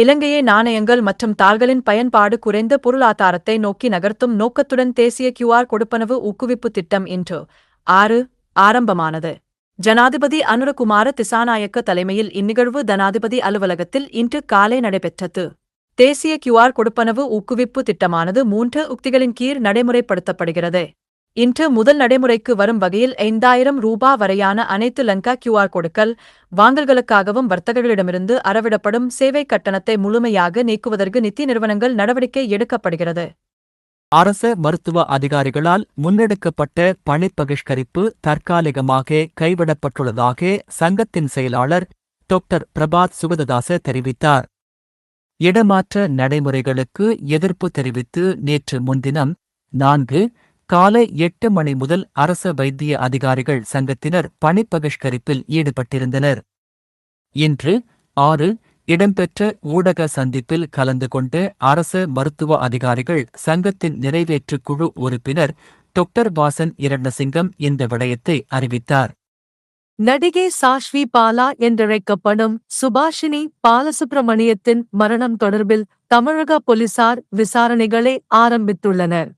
இலங்கையை நாணயங்கள் மற்றும் தாள்களின் பயன்பாடு குறைந்த பொருளாதாரத்தை நோக்கி நகர்த்தும் நோக்கத்துடன் தேசிய கியூஆர் கொடுப்பனவு ஊக்குவிப்பு திட்டம் இன்று 6 ஆரம்பமானது. ஜனாதிபதி அனுரகுமார திசாநாயக்க தலைமையில் இந்நிகழ்வு ஜனாதிபதி அலுவலகத்தில் இன்று காலை நடைபெற்றது. தேசிய கியூஆர் கொடுப்பனவு ஊக்குவிப்பு திட்டமானது 3 உக்திகளின் கீழ் நடைமுறைப்படுத்தப்படுகிறது. இன்று முதல் நடைமுறைக்கு வரும் வகையில் 5000 ரூபா வரையான அனைத்து லங்கா கியூஆர் கொடுக்கல் வாங்கல்களுக்காகவும் வர்த்தகர்களிடமிருந்து அறவிடப்படும் சேவை கட்டணத்தை முழுமையாக நீக்குவதற்கு நிதி நிறுவனங்கள் நடவடிக்கை எடுக்கப்படுகிறது. அரச மருத்துவ அதிகாரிகளால் முன்னெடுக்கப்பட்ட பணிப்பகிஷ்கரிப்பு தற்காலிகமாக கைவிடப்பட்டுள்ளதாக சங்கத்தின் செயலாளர் டாக்டர் பிரபாத் சுகததாச தெரிவித்தார். இடமாற்ற நடைமுறைகளுக்கு எதிர்ப்பு தெரிவித்து நேற்று முன்தினம் 4 காலை 8 மணி முதல் அரச வைத்திய அதிகாரிகள் சங்கத்தினர் பணிப்பகிஷ்கரிப்பில் ஈடுபட்டிருந்தனர். இன்று 6 இடம்பெற்ற ஊடக சந்திப்பில் கலந்து கொண்ட அரச மருத்துவ அதிகாரிகள் சங்கத்தின் நிறைவேற்றுக் குழு உறுப்பினர் டாக்டர் வாசன் இரண்டசிங்கம் இந்த விடயத்தை அறிவித்தார். நடிகை சாஷ்வி பாலா என்றழைக்கப்படும் சுபாஷினி பாலசுப்ரமணியத்தின் மரணம் தொடர்பில் தமிழக போலீசார் விசாரணைகளை ஆரம்பித்துள்ளனர்.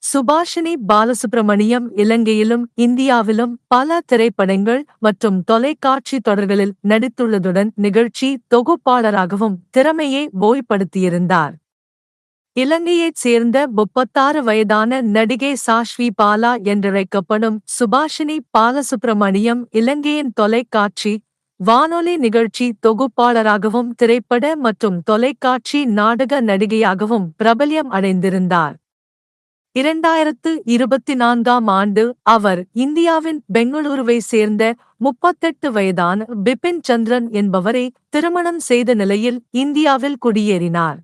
சுபாஷினி பாலசுப்ரமணியம் இலங்கையிலும் இந்தியாவிலும் பல திரைப்படங்கள் மற்றும் தொலைக்காட்சி தொடர்களில் நடித்துள்ளதுடன் நிகழ்ச்சி தொகுப்பாளராகவும் திறமையை வெளிப்படுத்தியிருந்தார். இலங்கையைச் சேர்ந்த 36 வயதான நடிகை சாஷ்வி பாலா என்றழைக்கப்படும் சுபாஷினி பாலசுப்ரமணியம் இலங்கையின் தொலைக்காட்சி வானொலி நிகழ்ச்சி தொகுப்பாளராகவும் திரைப்பட மற்றும் தொலைக்காட்சி நாடக நடிகையாகவும் பிரபல்யம் அடைந்திருந்தார். 2024ஆம் ஆண்டு அவர் இந்தியாவின் பெங்களூருவை சேர்ந்த 38 வயதான பிபின் சந்திரன் என்பவரை திருமணம் செய்த நிலையில் இந்தியாவில் குடியேறினார்.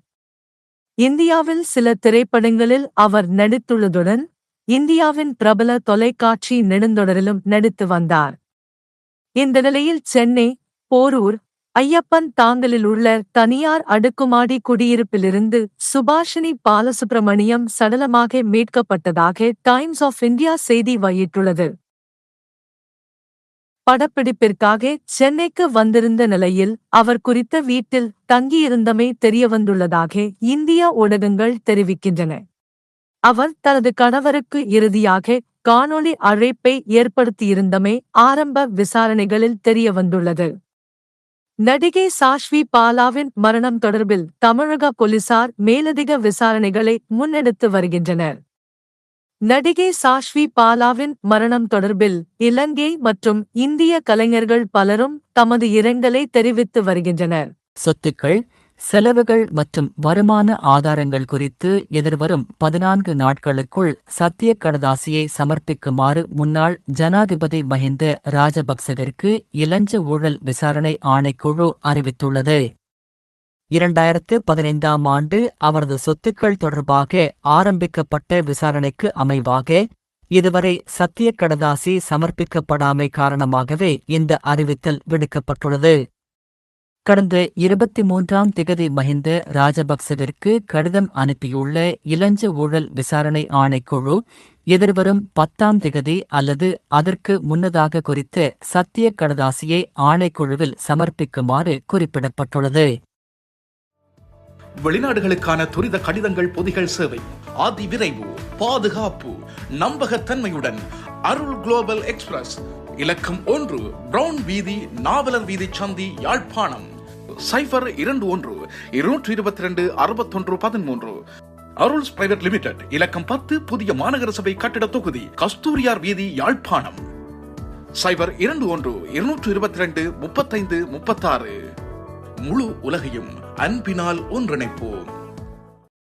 இந்தியாவில் சில திரைப்படங்களில் அவர் நடித்துள்ளதுடன் இந்தியாவின் பிரபல தொலைக்காட்சி நெடுந்தொடரிலும் நடித்து வந்தார். இந்த நிலையில் சென்னை போரூர் ஐயப்பன் தாங்கலில் உள்ள தனியார் அடுக்குமாடி குடியிருப்பிலிருந்து சுபாஷினி பாலசுப்ரமணியம் சடலமாக மீட்கப்பட்டதாக டைம்ஸ் ஆஃப் இந்தியா செய்தி வெளியிட்டுள்ளது. படப்பிடிப்பிற்காக சென்னைக்கு வந்திருந்த நிலையில் அவர் குறித்த வீட்டில் தங்கியிருந்தமை தெரியவந்துள்ளதாக இந்திய ஊடகங்கள் தெரிவிக்கின்றன. அவர் தனது கணவருக்கு இறுதியாக காணொளி அழைப்பை ஏற்படுத்தியிருந்தமை ஆரம்ப விசாரணைகளில் தெரியவந்துள்ளது. நடிகை சாஷ்வி பாலாவின் மரணம் தொடர்பில் தமிழக போலீசார் மேலதிக விசாரணைகளை முன்னெடுத்து வருகின்றனர். நடிகை சாஷ்வி பாலாவின் மரணம் தொடர்பில் இலங்கை மற்றும் இந்திய கலைஞர்கள் பலரும் தமது இரங்கலை தெரிவித்து வருகின்றனர். சொத்துக்கள், செலவுகள் மற்றும் வருமான ஆதாரங்கள் குறித்து எதிர்வரும் 14 நாட்களுக்குள் சத்திய கடதாசியை சமர்ப்பிக்குமாறு முன்னாள் ஜனாதிபதி மஹிந்த ராஜபக்சவிற்கு இலஞ்ச ஊழல் விசாரணை ஆணைக்குழு அறிவித்துள்ளது. 2015ஆம் ஆண்டு அவரது சொத்துக்கள் தொடர்பாக ஆரம்பிக்கப்பட்ட விசாரணைக்கு அமைவாக இதுவரை சத்திய கடதாசி சமர்ப்பிக்கப்படாமை காரணமாகவே இந்த அறிவித்தல் விடுக்கப்பட்டுள்ளது. கடந்த 23ஆம் திகதி மஹிந்த ராஜபக்சவிற்கு கடிதம் அனுப்பியுள்ள இலஞ்ச ஊழல் விசாரணை ஆணைக்குழு எதிர்வரும் 10ஆம் திகதி அல்லது அதற்கு முன்னதாக குறித்த சத்திய கடதாசியை ஆணைக்குழுவில் சமர்ப்பிக்குமாறு குறிப்பிடப்பட்டுள்ளது. வெளிநாடுகளுக்கான துரித கடிதங்கள் பொதிகள் சேவை அதிவிரைவு பாதுகாப்பு நம்பகத்தன்மையுடன் அருள் குளோபல் எக்ஸ்பிரஸ் இலக்கம் 1 பிரவுன் வீதி நாவலர் வீதி சந்தி யாழ்ப்பாணம் 021 222 61 13. அருள்ஸ் பிரைவேட் லிமிடெட் இலக்கம் 10 புதிய மாநகர சபை கட்டிட தொகுதி கஸ்தூரியார் வீதி யாழ்ப்பாணம் 021 222 35 36. முழு உலகையும் அன்பினால் ஒன்றிணைப்போம்.